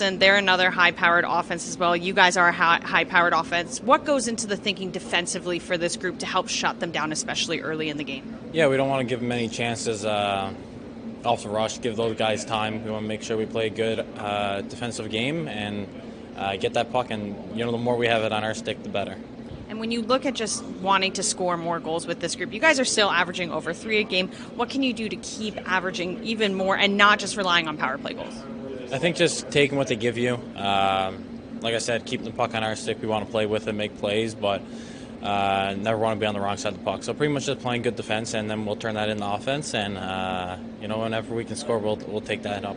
Dawson, they're another high-powered offense as well. You guys are a high-powered offense. What goes into the thinking defensively for this group to help shut them down, especially early in the game? Yeah, we don't want to give them any chances off the rush, give those guys time. We want to make sure we play a good defensive game and get that puck, and the more we have it on our stick, the better. And when you look at just wanting to score more goals with this group, you guys are still averaging over 3 a game. What can you do to keep averaging even more and not just relying on power play goals? I think just taking what they give you. Like I said, keep the puck on our stick. We want to play with it, make plays, but never want to be on the wrong side of the puck. So pretty much just playing good defense, and then we'll turn that into offense. And whenever we can score, we'll take that up.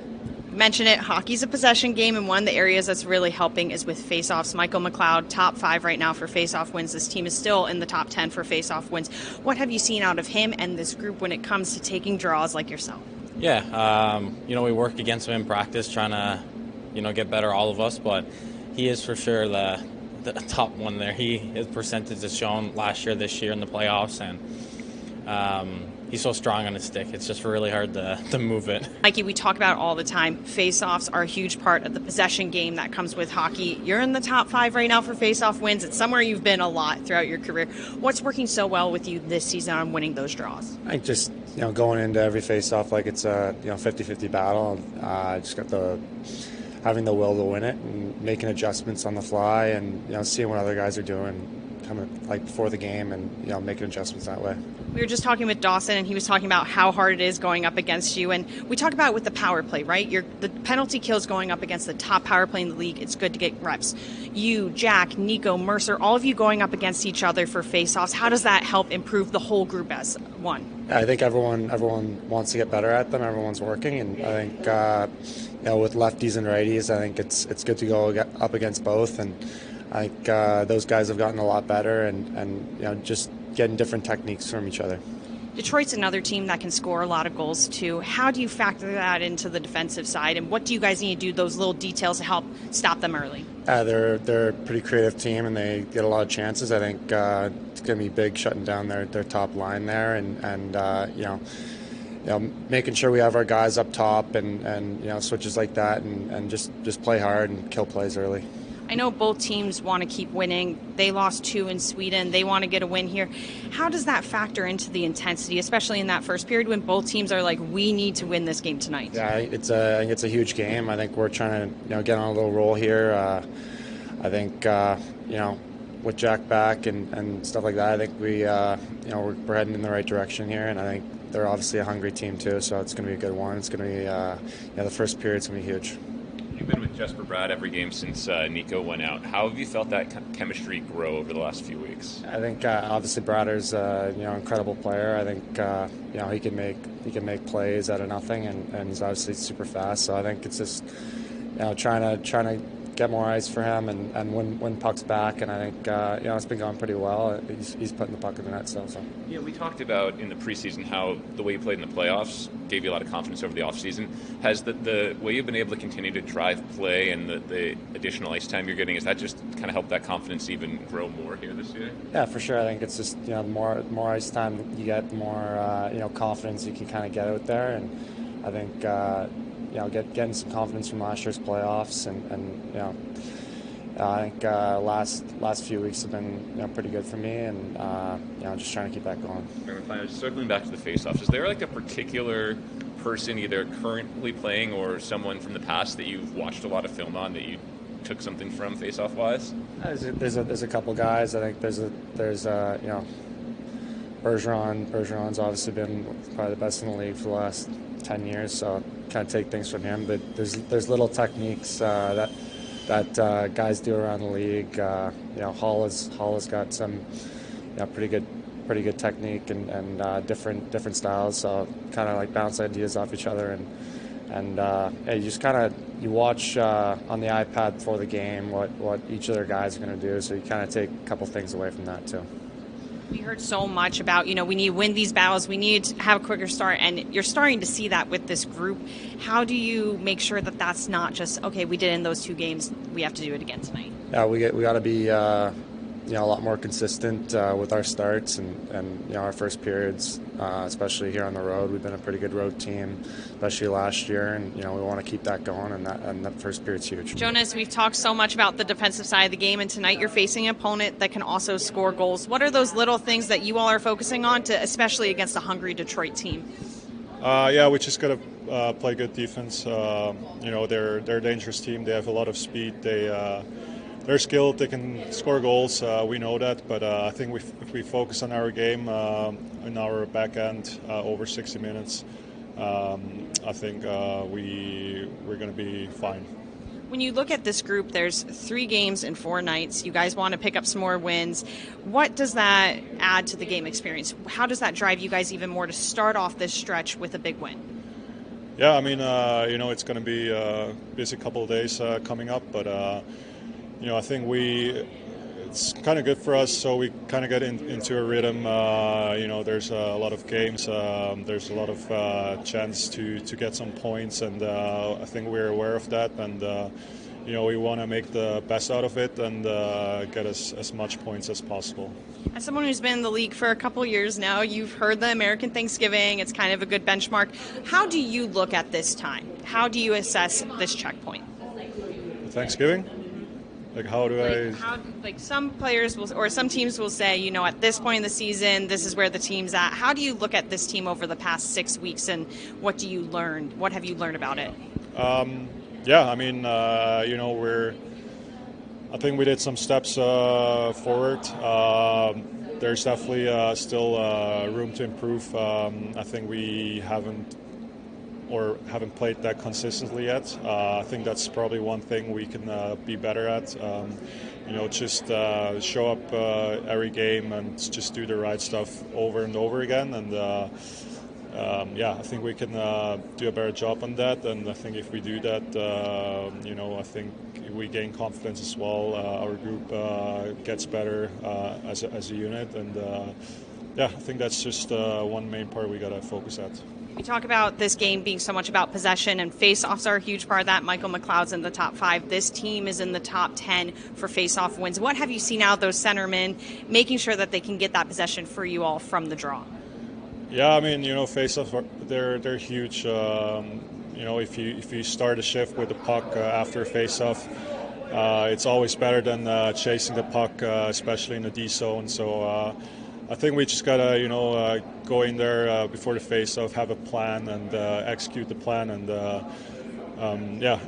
Mention it, hockey's a possession game, and one of the areas that's really helping is with face-offs. Michael McLeod, top 5 right now for face-off wins. This team is still in the top 10 for face-off wins. What have you seen out of him and this group when it comes to taking draws like yourself? Yeah, we work against him in practice, trying to, get better, all of us, but he is for sure the top one there. His percentage has shown last year, this year in the playoffs, and he's so strong on his stick. It's just really hard to move it. Mikey, we talk about it all the time. Face-offs are a huge part of the possession game that comes with hockey. You're in the top 5 right now for face-off wins. It's somewhere you've been a lot throughout your career. What's working so well with you this season on winning those draws? I think just going into every face-off like it's a 50-50 battle. Just got having the will to win it and making adjustments on the fly, and seeing what other guys are doing coming before the game, and making adjustments that way. We were just talking with Dawson, and he was talking about how hard it is going up against you. And we talk about it with the power play, right? The penalty kills going up against the top power play in the league. It's good to get reps. You, Jack, Nico, Mercer, all of you going up against each other for face-offs. How does that help improve the whole group as one? I think everyone wants to get better at them. Everyone's working, and I think with lefties and righties, I think it's good to go up against both. And I think those guys have gotten a lot better, and just getting different techniques from each other. Detroit's another team that can score a lot of goals too. How do you factor that into the defensive side, and what do you guys need to do, those little details, to help stop them early? They're a pretty creative team, and they get a lot of chances. I think it's going to be big shutting down their top line there, and making sure we have our guys up top, and switches like that, and just play hard and kill plays early. I know both teams want to keep winning. They lost 2 in Sweden. They want to get a win here. How does that factor into the intensity, especially in that first period when both teams are like, we need to win this game tonight? Yeah, I think it's a huge game. I think we're trying to get on a little roll here. I think with Jack back and stuff like that, I think we're heading in the right direction here, and I think they're obviously a hungry team too. So it's going to be a good one. It's going to be the first period's going to be huge. You've been with Jesper Bratt every game since Nico went out. How have you felt that chemistry grow over the last few weeks? I think obviously Bratter's an incredible player. I think he can make plays out of nothing, and he's obviously super fast. So I think it's just trying to get more ice for him and win pucks back. And I think it's been going pretty well. He's putting the puck in the net still. So. Yeah, we talked about in the preseason how the way you played in the playoffs gave you a lot of confidence over the offseason. Has the way you've been able to continue to drive play and the additional ice time you're getting, has that just kind of helped that confidence even grow more here this year? Yeah, for sure. I think it's just the more ice time you get, the more confidence you can kind of get out there, and I think getting some confidence from last year's playoffs, and I think last few weeks have been pretty good for me, and just trying to keep that going. Circling back to the face-offs, is there like a particular person either currently playing or someone from the past that you've watched a lot of film on that you took something from face-off wise? There's a couple guys. I think there's Bergeron. Bergeron's obviously been probably the best in the league for the last 10 years, so kind of take things from him. But there's little techniques that guys do around the league. Hall has got some pretty good technique and different styles. So kind of like bounce ideas off each other, and you just you watch on the iPad before the game what each of their guys are going to do. So you kind of take a couple things away from that too. We heard so much about, we need to win these battles, we need to have a quicker start, and you're starting to see that with this group. How do you make sure that that's not just, okay, we did it in those 2 games, we have to do it again tonight? Yeah, we got to be a lot more consistent with our starts and our first periods, especially here on the road. We've been a pretty good road team, especially last year, and we want to keep that going, and that first period's huge. Jonas, we've talked so much about the defensive side of the game, and tonight you're facing an opponent that can also score goals. What are those little things that you all are focusing on, especially against a hungry Detroit team? We just got to play good defense. They're a dangerous team. They have a lot of speed. They're skilled. They can score goals. We know that. But I think if we focus on our game, in our back end, over 60 minutes, I think we're going to be fine. When you look at this group, there's 3 games in 4 nights. You guys want to pick up some more wins. What does that add to the game experience? How does that drive you guys even more to start off this stretch with a big win? Yeah, it's going to be a busy couple of days coming up, but I think it's kind of good for us, so we kind of get into a rhythm. There's a lot of games, there's a lot of chance to get some points, and I think we're aware of that, and we want to make the best out of it and get as much points as possible. As someone who's been in the league for a couple years now, you've heard the American Thanksgiving. It's kind of a good benchmark. How do you look at this time? How do you assess this checkpoint? Thanksgiving? Some players will, or some teams will say, at this point in the season, this is where the team's at. How do you look at this team over the past 6 weeks, and what do you learn? What have you learned about it? I think we did some steps forward. There's definitely still room to improve. I think we haven't played that consistently yet. I think that's probably one thing we can be better at. Just show up every game and just do the right stuff over and over again. And I think we can do a better job on that. And I think if we do that, I think we gain confidence as well. Our group gets better as a unit. And I think that's just one main part we got to focus at. We talk about this game being so much about possession, and face-offs are a huge part of that. Michael McLeod's in the top 5. This team is in the top 10 for face-off wins. What have you seen out of those centermen, making sure that they can get that possession for you all from the draw? Yeah, face-offs, they're huge. If you start a shift with the puck after a face-off, it's always better than chasing the puck, especially in the D zone. So I think we just gotta, go in there before the face-off, have a plan, and execute the plan. And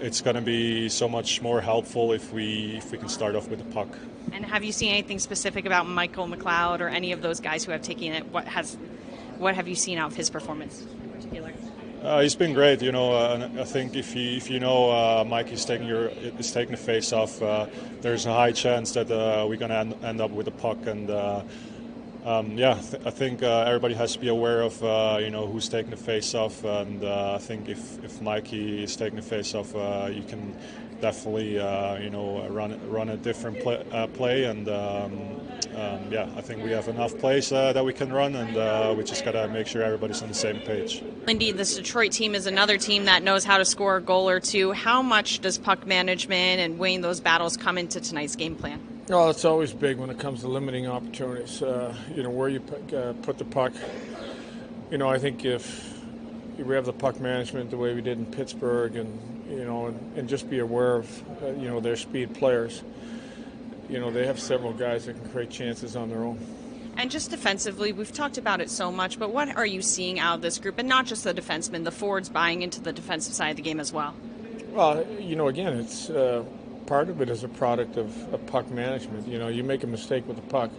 it's gonna be so much more helpful if we can start off with the puck. And have you seen anything specific about Michael McLeod or any of those guys who have taken it? What have you seen out of his performance in particular? He's been great. I think if Mike is taking the face-off, there's a high chance that we're gonna end up with a puck. And I think everybody has to be aware of who's taking the face-off, and I think if Mikey is taking the face-off, you can definitely run a different play, and I think we have enough plays that we can run, and we just got to make sure everybody's on the same page. Lindy, this Detroit team is another team that knows how to score a goal or two. How much does puck management and winning those battles come into tonight's game plan? Well, it's always big when it comes to limiting opportunities. Where you put the puck. I think if we have the puck management the way we did in Pittsburgh, and just be aware of their speed players. They have several guys that can create chances on their own. And just defensively, we've talked about it so much, but what are you seeing out of this group? And not just the defensemen, the forwards buying into the defensive side of the game as well. Well, again, it's part of it is a product of puck management. You make a mistake with the puck.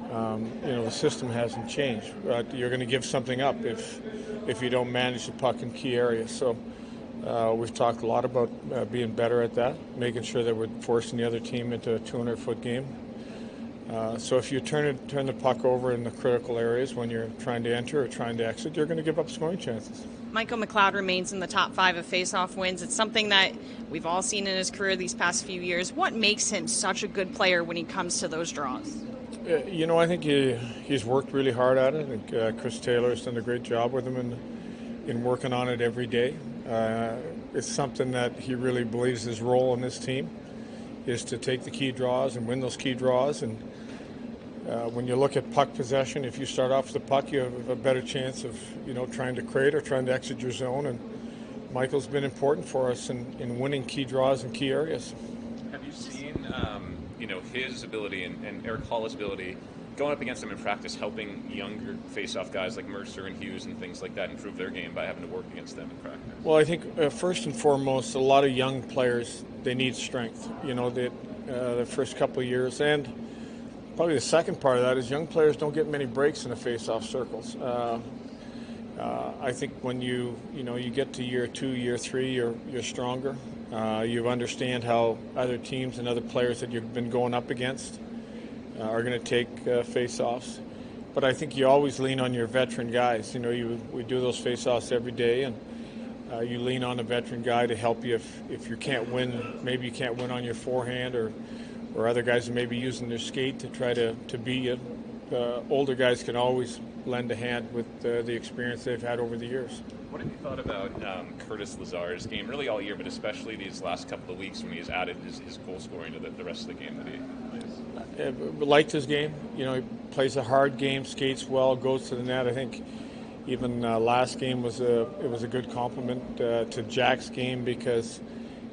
The system hasn't changed. You're going to give something up if you don't manage the puck in key areas. So we've talked a lot about being better at that, making sure that we're forcing the other team into a 200-foot game. So if you turn the puck over in the critical areas when you're trying to enter or trying to exit, you're going to give up scoring chances. Michael McLeod remains in the top 5 of face-off wins. It's something that we've all seen in his career these past few years. What makes him such a good player when he comes to those draws? I think he's worked really hard at it. I think Chris Taylor has done a great job with him in working on it every day. It's something that he really believes his role in this team. is to take the key draws and win those key draws. And when you look at puck possession, if you start off with the puck, you have a better chance of trying to create or trying to exit your zone. And Michael's been important for us in winning key draws in key areas. Have you seen his ability and Eric Hall's ability going up against him in practice, helping younger face-off guys like Mercer and Hughes and things like that improve their game by having to work against them in practice? Well, I think first and foremost, a lot of young players, they need strength. The first couple of years, and probably the second part of that is young players don't get many breaks in the face-off circles. I think when you get to year 2, year 3, you're stronger. You understand how other teams and other players that you've been going up against are going to take face-offs. But I think you always lean on your veteran guys. We do those face-offs every day, and you lean on a veteran guy to help you if you can't win. Maybe you can't win on your forehand, or other guys are maybe using their skate to try to beat you. Older guys can always lend a hand with the experience they've had over the years. What have you thought about Curtis Lazar's game, really all year, but especially these last couple of weeks when he's added his goal scoring to the rest of the game that he plays? Liked his game. He plays a hard game, skates well, goes to the net. I think even last game was a good compliment to Jack's game because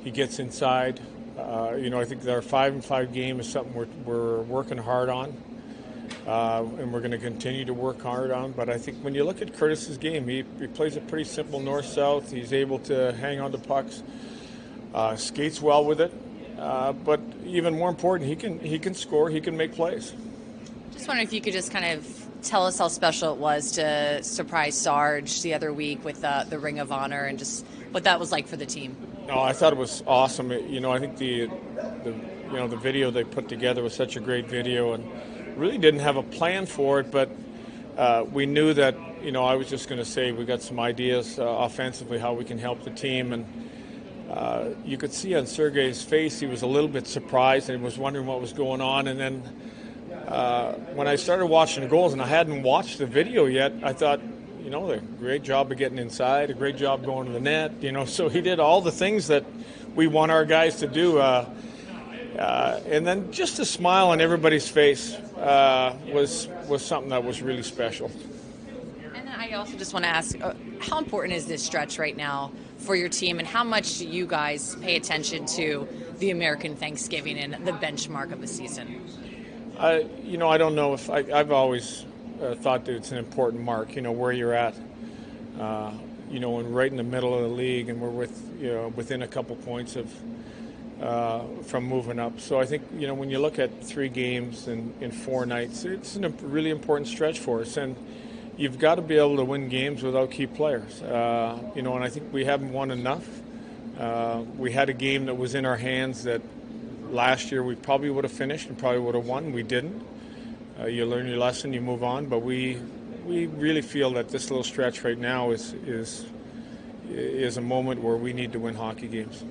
he gets inside. I think our 5-5 game is something we're working hard on. And we're going to continue to work hard on. But I think when you look at Curtis's game, he plays a pretty simple north-south. He's able to hang on to pucks, skates well with it. But even more important, he can score. He can make plays. Just wondering if you could just kind of tell us how special it was to surprise Sarge the other week with the Ring of Honor and just what that was like for the team. No, I thought it was awesome. I think the video they put together was such a great video, and really didn't have a plan for it, but we knew that, I was just going to say we got some ideas offensively how we can help the team, and you could see on Sergei's face he was a little bit surprised and he was wondering what was going on. And then when I started watching the goals, and I hadn't watched the video yet, I thought, a great job of getting inside, a great job going to the net, so he did all the things that we want our guys to do. And then just a smile on everybody's face was something that was really special. And then I also just want to ask, how important is this stretch right now for your team, and how much do you guys pay attention to the American Thanksgiving and the benchmark of the season? I don't know if I've always thought that it's an important mark, where you're at. And right in the middle of the league, and we're within a couple points of from moving up. So I think, when you look at 3 games in 4 nights, it's a really important stretch for us. And you've got to be able to win games without key players. And I think we haven't won enough. We had a game that was in our hands that last year we probably would have finished and probably would have won. We didn't. You learn your lesson, you move on. But we really feel that this little stretch right now is a moment where we need to win hockey games.